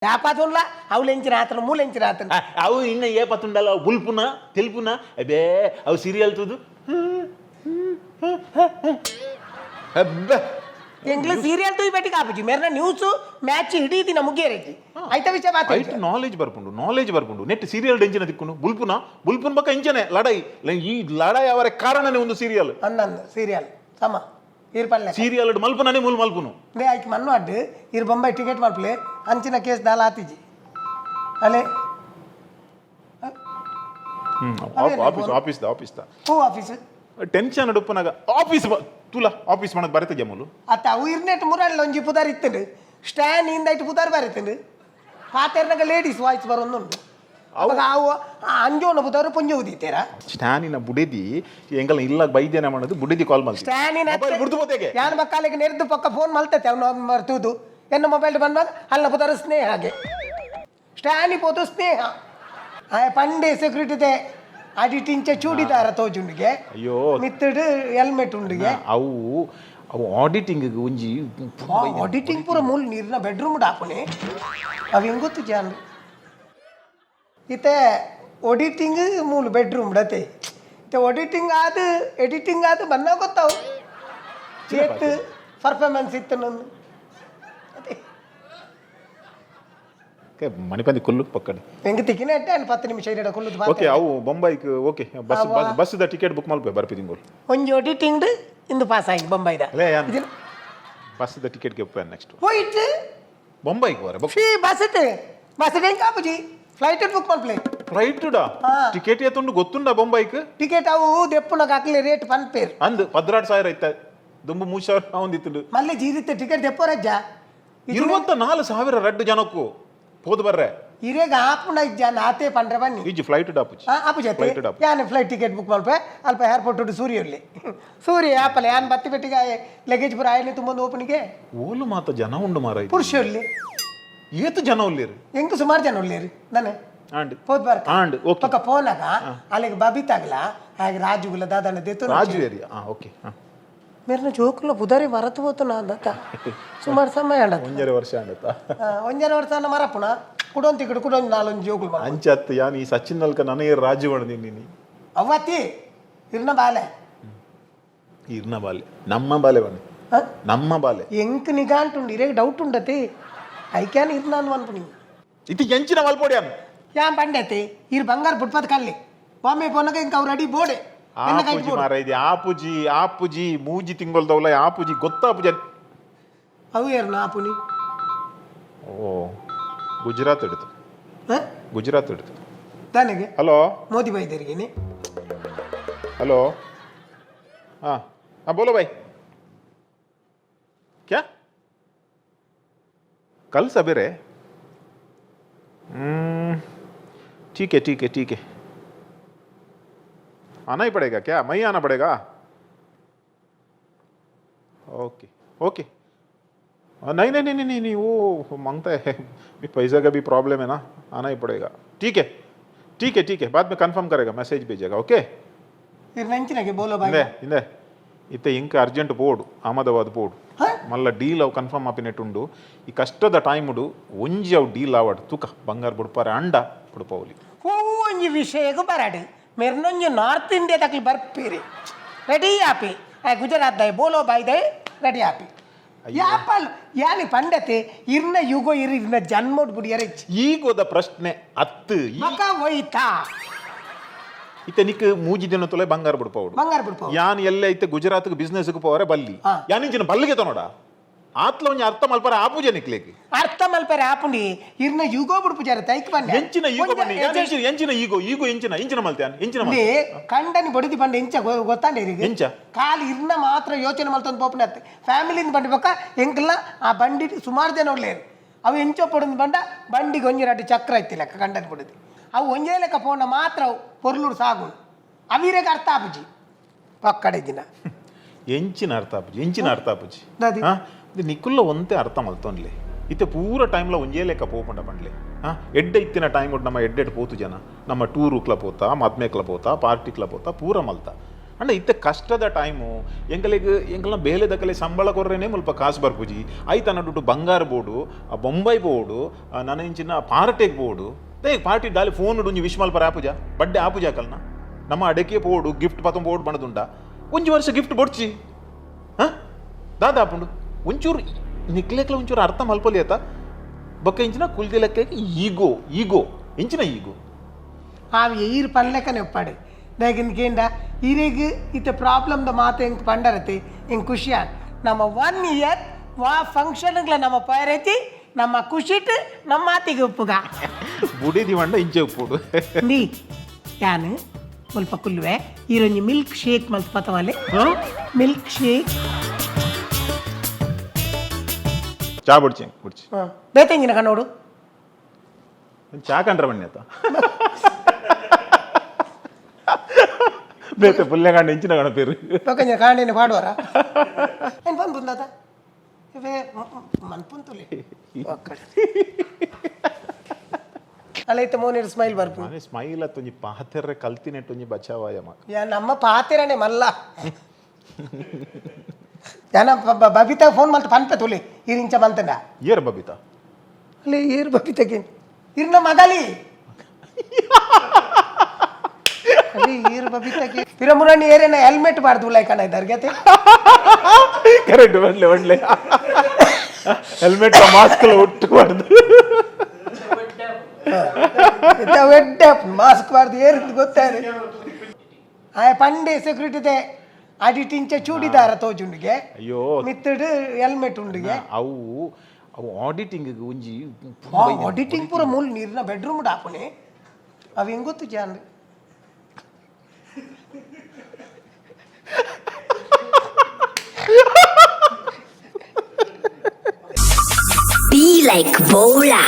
యాపాతుండ్లా అవు లెంచిన అతను మూ లెంచిన అతను అవు ఇన్న ఏ పతుండాలో బుల్పునా తెలుపునా అబే అవు సీరియల్ తూదు ಎಂಗ್ಲ ಸೀರಿಯಲ್ ತೂಯಿ ಬೆಟ್ಟಿ ಕಾಪುಜಿ ಮೇರ್ನ ನ್ಯೂಸ್ ಮ್ಯಾಚ್ ಹಿಡಿದಿನ ಮುಗ್ಗೇರೆಜಿ ಐತ ವಿಷಯ ಬಾತ ಐಟ್ ನಾಲೆಜ್ ಬರ್ಪುಂಡು ನೆಟ್ ಸೀರಿಯಲ್ ಡೆಂಜಿನ ದಿಕ್ಕುನು ಬುಲ್ಪುನ ಬಕ್ಕ ಇಂಜನೆ ಲಡಾಯಿ ಈ ಲಡಾಯಿ ಅವರ ಕಾರಣನೇ ಒಂದು ಸೀರಿಯಲ್ ಅನ್ನಂದು ಸೀರಿಯಲ್ ಸಮ ಇರ್ಪಲ್ಲೆ ಸೀರಿಯಲ್ ಮಲ್ಪುನನೇ ಮೂಲ ಮಲ್ಪುನು ದೇ ಆಯ್ಕೆ ಮಣ್ಣು ಅಡ್ಡು ಇರ್ ಬೊಂಬೈ ಟಿಕೆಟ್ ಮಲ್ಪಲೆ ಅಂಚಿನ ಕೇಸ್ ದಾಲ ಆತಿಜಿ ಅಲೆ ಆಫೀಸ್ ಹೂ ಆಫೀಸ್ ಟೆನ್ಷನ್ ಅಡುಪ್ಪನಾಗ ಆಫೀಸ್ ತುಲಾ ಆಫೀಸ್ ಮಾಡದ್ ಬರತ್ತೆ ಜಮುಲು ಅತ್ತ ಅವು ಇರ್ನೆಟ್ ಮುರಲ್ಲಿ ಒಂಜಿ ಪುದಾರ್ ಇತ್ತಂಡು ಸ್ಟ್ಯಾಂಡ್ ಇಂದೈಟ್ ಪುದಾರ್ ಬರತ್ತಂಡು ಪಾತೆರ್ನಾಗ ಲೇಡೀಸ್ ವಾಯ್ಸ್ ಬರೋಂದುಂಡು ಅವಾಗ ಅವು ಅಂಜೋನ ಪುದಾರು ಪುಂಜ ಉದಿತೇರ ಸ್ಟ್ಯಾನಿನ ಬುಡಿದಿ ಎಂಗಲ ಇಲ್ಲ ಬೈದ್ಯನ ಮಾಡೋದು ಬುಡಿದಿ ಕಾಲ್ ಮಾಡಿ ಸ್ಟ್ಯಾನಿನ ಬುಡ್ದು ಬೋತೆಗೆ ಯಾನ ಮಕ್ಕಳಿಗೆ ನೆರೆದು ಪಕ್ಕ ಫೋನ್ ಮಲ್ತೈತೆ ಅವನು ಮರ್ತುದು ಎನ್ನ ಮೊಬೈಲ್ ಬಂದಾಗ ಅಲ್ಲ ಪುದಾರು ಸ್ನೇಹ ಹಾಗೆ ಸ್ಟ್ಯಾನಿ ಪೋತು ಸ್ನೇಹ ಪಂಡೆ ಸೆಕ್ಯೂರಿಟಿದೆ ಅಡಿಟಿಂಚ ಚೂಡಿದಾರ ತೋಜುಂಡಿಗೆ ಅಯ್ಯೋ ಮಿತ್ತಡು ಹೆಲ್ಮೆಟ್ ಉಂಡಿಗೆ ಅವು ಆಡಿಟಿಂಗ್ ಒಂಜಿ ಆಡಿಟಿಂಗ್ ಪೂರ ಮೂಲ ನೀರಿನ ಬೆಡ್ರೂಮ್ ಡಾಪುನೆ ಅವು ಹೆಂಗ್ ಗೊತ್ತು ಜಾನ್ ಇತ್ತೆ ಆಡಿಟಿಂಗ್ ಮೂಲ ಬೆಡ್ರೂಮ್ ಡತೆ ಇತ್ತೆ ಆಡಿಟಿಂಗ್ ಆದ ಎಡಿಟಿಂಗ್ ಆದ ಬನ್ನ ಗೊತ್ತಾವು ಚೇತ್ ಪರ್ಫಾರ್ಮೆನ್ಸ್ ಇತ್ತು ನನ್ನ ಮಣಿಪಂದಿ ಕೊಲ್ಲು ಪಕ್ಕಡೆ ಹೆಂಗೆ ತಿಕ್ಕಿನ ಅಟ್ಟೆ 10 ನಿಮಿಷ ಇರಡ ಕೊಲ್ಲುದು ಓಕೆ ಅವು ಬೊಂಬೈಗೆ ಓಕೆ ಬಸ್ ದ ಟಿಕೆಟ್ ಬುಕ್ ಮಲ್ಪೆ ಬರ್ಪಿದಿಂಗೋಲ್ ಒಂಜಿ ಆಡಿಟಿಂಗ್ ಇಂದು ಪಾಸ್ ಆಗಿ ಬೊಂಬೈದ ಅಲೇ ಯಾನ್ ಬಸ್ ದ ಟಿಕೆಟ್ ಗೆ ಪೇ ನೆಕ್ಸ್ಟ್ ಹೋಯ್ತು ಬೊಂಬೈಗೆ ಹೋರೆ ಫೀ ಬಸ್ ಹೆಂಗ್ ಕಾಪುಜಿ ಫ್ಲೈಟ್ ಬುಕ್ ಮಲ್ಪ್ಲೆ ಫ್ಲೈಟ್ ಡಾ ಟಿಕೆಟ್ ಎತ್ತುಂಡು ಗೊತ್ತುಂಡ ಬೊಂಬೈಗೆ ಟಿಕೆಟ್ ಅವು ದೆಪ್ಪುನಗ ಹಾಕ್ಲಿ ರೇಟ್ ಪನ್ಪೇರ್ ಅಂದ್ 16,000 ಐತ ದುಂಬು 3,000 ಒಂದಿತ್ತು ಮಲ್ಲೆ ಜೀರಿತ್ತೆ ಟಿಕೆಟ್ ದೆಪ್ಪೋರಜ್ಜ 24,000 ರಡ್ಡು ಜನಕ್ಕೂ ಹೋದ್ ಬರ್ರೆ ಇರೇಗ ಆಪುಂಡ ಇಜ್ಜ ನಾತೆ ಪಂಡ್ರೆ ಬನ್ನಿ ಈಜಿ ಫ್ಲೈಟ್ ಡಾಪುಜಿ ಆಪು ಜೊತೆ ಯಾನ್ ಫ್ಲೈಟ್ ಟಿಕೆಟ್ ಬುಕ್ ಮಲ್ಪೆ ಅಲ್ಪ ಏರ್ಪೋರ್ಟ್ ಉಂಟು ಸೂರ್ಯಲ್ಲಿ ಸೂರ್ಯ ಆಪಲೆ ಯಾನ್ ಬತ್ತಿ ಬೆಟ್ಟಿಗೆ ಲಗೇಜ್ ಪುರ ಆಯ್ಲಿ ತುಂಬೊಂದು ಓಪನಿಗೆ ಓಲು ಮಾತ ಜನ ಉಂಡು ಮಾರ ಪುರುಷಲ್ಲಿ ಏತು ಜನ ಉಳ್ಳೇರು ಎಂಕು ಸುಮಾರು ಜನ ಉಳ್ಳೇರು ನಾನೆ ಆಂಡ್ ಹೋದ್ ಬಾರ್ ಆಂಡ್ ಓಕೆ ಪಕ್ಕ ಫೋನಾಗ ಅಲ್ಲಿಗೆ ಬಬಿತಾಗ್ಲ ಹಾಗೆ ರಾಜುಗುಲ ದಾದನ ದೇತು ರಾಜು ಏರಿಯಾ ಓಕೆ ಮೇರ್ನ ಜೋಕುಲ ಬುಧಾರಿ ಮರತು ಹೋತು ನಾ ಅಂದತ್ತ ಸುಮಾರು ಸಮಯ ಅಂಡ ಒಂಜರೆ ವರ್ಷ ಅಂಡತ್ತ ಒಂಜರ ವರ್ಷ ಮರಪುಣ ಕುಡೊಂತಿ ಕಡೆ ಕುಡೊಂದು 4 ಜೋಕುಲು ಮರ ಅಂಚತ್ ಯಾನ್ ಈ ಸಚಿನ್ ನಲ್ಕ ನನಗೆ ರಾಜು ಮಾಡದಿ ನೀನಿ ಅವತ್ತಿ ಇರ್ನ ಬಾಲೆ ಇರ್ನ ಬಾಲೆ ನಮ್ಮ ಬಾಲೆ ಬನ್ನಿ ನಮ್ಮ ಬಾಲೆ ಎಂಕ್ ನಿಗಾ ಅಂಟುಂಡು ಇರೇಗ ಡೌಟ್ ಉಂಡತಿ ಐಕ್ಯಾನ್ ಇರ್ನ ಅನ್ಪುನಿ ಇತಿ ಎಂಚಿನ ಮಲ್ಪೋಡ್ಯಾನ್ ಯಾನ್ ಪಂಡತಿ ಇರ್ ಬಂಗಾರ ಬುಟ್ಪತ್ ಕಲ್ಲಿ ಒಮ್ಮೆ ಪೊನಗ ಇಂಕ ಅವ್ರ ಅಡಿ ಬೋಡೆ ಆಪುಜಿ ಮಾರ ಇದೆ ಆಪುಜಿ ಮೂಜಿ ತಿಂಗೊಳ್ದವಲ್ಲ ಆಪುಜಿ ಗೊತ್ತಾಪುಜಿ ಅವು ಏರ್ನ ಆಪುನಿ ಓ ಗುಜರಾತ್ ಹಿಡಿತು ನನಗೆ ಹಲೋ ಮೋದಿ ಬೈದರಿಗೇನೆ हेलो हाँ हाँ बोलो भाई क्या कल सवेरे ठीक है आना ही पड़ेगा क्या मैं ही आना पड़ेगा ओके नहीं वो मांगता है पैसा का भी प्रॉब्लम है ना आना ही पड़ेगा ठीक है बाद में कंफर्म करेगा मैसेज भेजेगा ओके ಇರ್ನಂಚಿನಗೆ ಬೋಲೋ ಬಾಯ್ ಇಂದೆ ಇತ್ತೆ ಇಂಕ ಅರ್ಜೆಂಟ್ ಬೋರ್ಡು ಅಹಮದಾಬಾದ್ ಬೋರ್ಡು ಮಲ್ಲ ಡೀಲ್ ಅವು ಕನ್ಫರ್ಮ್ ಆಪಿನೆಟ್ಟುಂಡು ಈ ಕಷ್ಟದ ಟೈಮ್ ಉಡು ಒಂಜಿ ಅವು ಡೀಲ್ ಆವಡ್ ತುಕ ಬಂಗಾರ ಬುಡ್ಪಾರೆ ಅಂಡ ಬುಡ್ಪವಲಿ ಹೂ ಒಂಜಿ ವಿಷಯಕ್ಕೆ ಬರಾಡು ಮೆರ್ನೊಂಜಿ ನಾರ್ತ್ ಇಂಡಿಯಾ ತಕ್ಲಿ ಬರ್ಪೀರಿ ರೆಡಿ ಆಪಿ ಗುಜರಾತ್ ದೈ ಬೋಲೋ ಬಾಯ್ ದೈ ರೆಡಿ ಆಪಿ ಯಾಪಲ್ ಯಾನಿ ಪಂಡತೆ ಇರ್ನ ಯುಗೋ ಇರ್ನ ಜನ್ಮೋಡ್ ಬುಡಿಯರೆ ಈಗೋದ ಪ್ರಶ್ನೆ ಅತ್ತು ಮಕ ಹೋಯ್ತಾ ಇತ್ತೆ ನಿಕ್ ಮೂಜಿ ದಿನ ತೊಲೆ ಬಂಗಾರ ಬಿಡ್ಪವಡು ಯಾನ್ ಎಲ್ಲ ಐತೆ ಗುಜರಾತ್ ಬಿಸ್ನೆಸ್ ಪೋರೆ ಬಲ್ಲಿ ಯಾನಿಂಚಿನ ಬಲ್ಲಿಗೆ ತನೋಡ ಆತ್ಲ ಒಂಜಿ ಅರ್ಥ ಮಲ್ಪರೆ ಆಪುಜೆ ನಿಕ್ಲೇಗೆ ಅರ್ಥ ಮಲ್ಪರೆ ಆಪುಂಡಿ ಇರ್ನ ಯುಗೋ ಬಿಡ್ಪುಜಾರ ತೈಕ್ ಬಂದೆ ಎಂಚಿನ ಈಗೋ ಬನ್ನಿ ಎಂಚಿನ ಈಗೋ ಎಂಚಿನ ಮಲ್ತ್ಯಾನ್ ಎಂಚಿನ ಮಲ್ತೆ ಕಂಡನಿ ಬಡಿದಿ ಬಂಡೆ ಎಂಚ ಗೊತ್ತಾಂಡೆ ಇರಿಗೆ ಎಂಚ ಕಾಲಿ ಇರ್ನ ಮಾತ್ರ ಯೋಚನೆ ಮಲ್ತೊಂದು ಪೋಪನ ಫ್ಯಾಮಿಲಿಯಿಂದ ಬಂಡಿ ಬಕ್ಕ ಎಂಕಲ್ಲ ಆ ಬಂಡಿ ಸುಮಾರು ಜನ ಉಳ್ಳೇರು ಅವು ಎಂಚೋ ಪೊಡೊಂದು ಬಂಡ ಬಂಡಿಗೆ ಒಂಜಿ ರಡ್ಡು ಚಕ್ರ ಐತಿ ಲೆಕ್ಕ ಕಂಡನಿ ಬಡಿದಿ ಅವು ಒಂಜೇ ಲೆಕ್ಕ ಪೋಣ ಮಾತ್ರ ಪೊರ್ಲೂರು ಸಾಗು ಅವಿರೇಗ ಅರ್ಥ ಆಪುಜಿ ಪಕ್ಕಡೆ ದಿನ ಎಂಚಿನ ಅರ್ಥ ಆಪುಜಿ ನಿಕ್ಕುಲ್ಲ ಒಂತೆ ಅರ್ಥ ಮಲ್ತೊನ್ಲೆ ಇತ್ತೆ ಪೂರ ಟೈಮ್ಲ ಒಂಜೇ ಲೆಕ್ಕ ಪೋಪಂಡ ಪಂಡ್ಲೆ ಎಡ್ಡೆ ಇತ್ತಿನ ಟೈಮ್ ನಮ್ಮ ಎಡ್ಡೆಡ್ ಪೋತು ಜನ ನಮ್ಮ ಟೂರುಕ್ಲ ಪೋತಾ ಮದ್ಮೇಕ್ಲ ಪೋತಾ ಪಾರ್ಟಿಕ್ಲ ಪೋತಾ ಪೂರ ಮಲ್ತ ಅಂಡ ಇತ್ತೆ ಕಷ್ಟದ ಟೈಮು ಎಂಕಲ್ನ ಬೇಲೆ ದಕ್ಕಲೆ ಸಂಬಳ ಕೊರ್ರೇನೆ ಮುಲ್ಪ ಕಾಸು ಬರ್ಪುಜಿ ಆಯ್ತು ಅನ್ನೋದು ಬಂಗಾರ ಬೋಡು ಬೊಂಬೈ ಬೋಡು ನನ್ನ ಇಂಚಿನ ಪಾರ್ಟೆಗೆ ಬೋಡು they party Ali phone ಉಂಜಿ wish ಮಲ್ಪರ ಆಪುಜ ಬಡ್ಡೆ ಆಪುಜ ಕಲ್ನ ನಮ್ಮ ಅಡಕೆ ಪೋಡು ಗಿಫ್ಟ್ ಪತಂ ಬೋರ್ಡ್ ಬಣದುಂಡ ಒಂಜಿ ವರ್ಷ ಗಿಫ್ಟ್ ಬೊಡ್ಚಿ ಹಾಂ ದಾದಾ ಆಪುಂಡು ಒಂಚೂರು ನಿಕ್ಲೆಕ್ಲ ಒಂಚೂರು ಅರ್ಥ ಮಲ್ಪಲಿ ಆತ ಬೊಕ್ಕ ಇಂಚಿನ ಕುಲ್ದಿ ಲೆಕ್ಕಕ್ಕೆ ಈಗೋ ಇಂಚಿನ ಈಗೋ ಅవి ಈರು ಪನ್ಲೆಕ್ಕನೆ ಒಪ್ಪಾಡೆ ದಾಗಿನ್ಕೇಂಡ ಇರೆಗ್ ಇತ್ತೆ ಪ್ರಾಬ್ಲಮ್ದ ಮಾತು ಹೆಂಗೆ ಪಂಡರತೆ ಹೆಂಗೆ ಖುಷಿ ಆಗ ನಮ್ಮ 1 ಇಯರ್ ವಾ ಫಂಕ್ಷನ್ಗಳ ನಮ್ಮ ಪೈರತಿ ನಮ್ಮ ಖುಷಿಟ್ ನಮ್ಮ ಮಾತಿಗೆ ಒಪ್ಪುಗ ಬುಡಿದಿ ಮಂಡ ಇಂಚೆ ಉಪ್ಪುಡು ನೀ ಯಾನು ಸ್ವಲ್ಪ ಕುಲ್ವೆ ಈರೊಂಜಿ ಮಿಲ್ಕ್ ಶೇಕ್ ಮಲ್ತ ಪತವಲೆ ಮಿಲ್ಕ್ ಶೇಕ್ ಚಾ ಬುಡ್ಚಿ ಬೇತೆಂಗಿನ ಕಣ್ಣೋಡು ಚಾ ಕಂಡ್ರ ಬನ್ನಿ ಆತ ಬೇತೆ ಪುಲ್ಯ ಕಾಂಡ ಇಂಚಿನ ಕಣ ಪೇರು ಪಕ್ಕಂಜ ಕಾಂಡಿನ ಪಾಡುವರ ಏನು ಬಂದು ಬಂದಾತ ಇವೇ ಮನ್ಪುಂತುಲಿ ಅಲ್ಲೈತೆ ಮೋನಿರ್ ಸ್ಮೈಲ್ ಬರ್ಪು ಮನೆ ಸ್ಮೈಲ್ ಅತ್ತೊಂಜಿ ಪಾತೆರ್ರೆ ಕಲ್ತಿನೆಟ್ಟೊಂಜಿ ಬಚಾವಾಯ ಮಕ ಯಾ ನಮ್ಮ ಪಾತೆರನೆ ಮಲ್ಲ ಯಾನ ಬಬಿತಾ ಫೋನ್ ಮಲ್ತ ಪನ್ಪೆ ತುಲಿ ಇರಿಂಚ ಮಲ್ತಂಡ ಏರ್ ಬಬಿತಾ ಅಲ್ಲೇ ಏರು ಬಬಿತಾಗೆ ಇರ್ನ ಮಗಲಿ ಅದೇ ಏರು ಬಬಿತಾಗೆ ಪಿರಮುರಣ್ಣಿ ಏರೇನ ಹೆಲ್ಮೆಟ್ ಬಾರ್ದು ಲೈಕಣ್ಣ ಇದ್ದಾರ್ಗತೆ ಕರೆಕ್ಟ್ ಒಳ್ಳೆ ಹೆಲ್ಮೆಟ್ ಮಾಸ್ಕ್ ಒಟ್ಟು ಬಾರ್ದು ಒಡ್ಡೆ ಮಾಸ್ಕ್ ಬಾರ್ದು ಏರಿದ್ದು ಗೊತ್ತಾರೆ ಆಯ ಪಂಡೆ ಸೆಕ್ಯೂರಿಟಿದೆ ಅಡಿಟಿಂಚ ಚೂಡಿದಾರ ತೋಜುಂಡಿಗೆ ಅಯ್ಯೋ ಮಿತ್ತಡ್ ಹೆಲ್ಮೆಟ್ ಉಂಡಿಗೆ ಅವು ಆಡಿಟಿಂಗ್ ಒಂಜಿ ಆಡಿಟಿಂಗ್ ಪೂರ ಮೂಲ ನೀರಿನ ಬೆಡ್ರೂಮ್ ಹಾಪಣೆ ಅವು ಹೆಂಗ್ ಗೊತ್ತು ಜಾನ್ Be like Bola.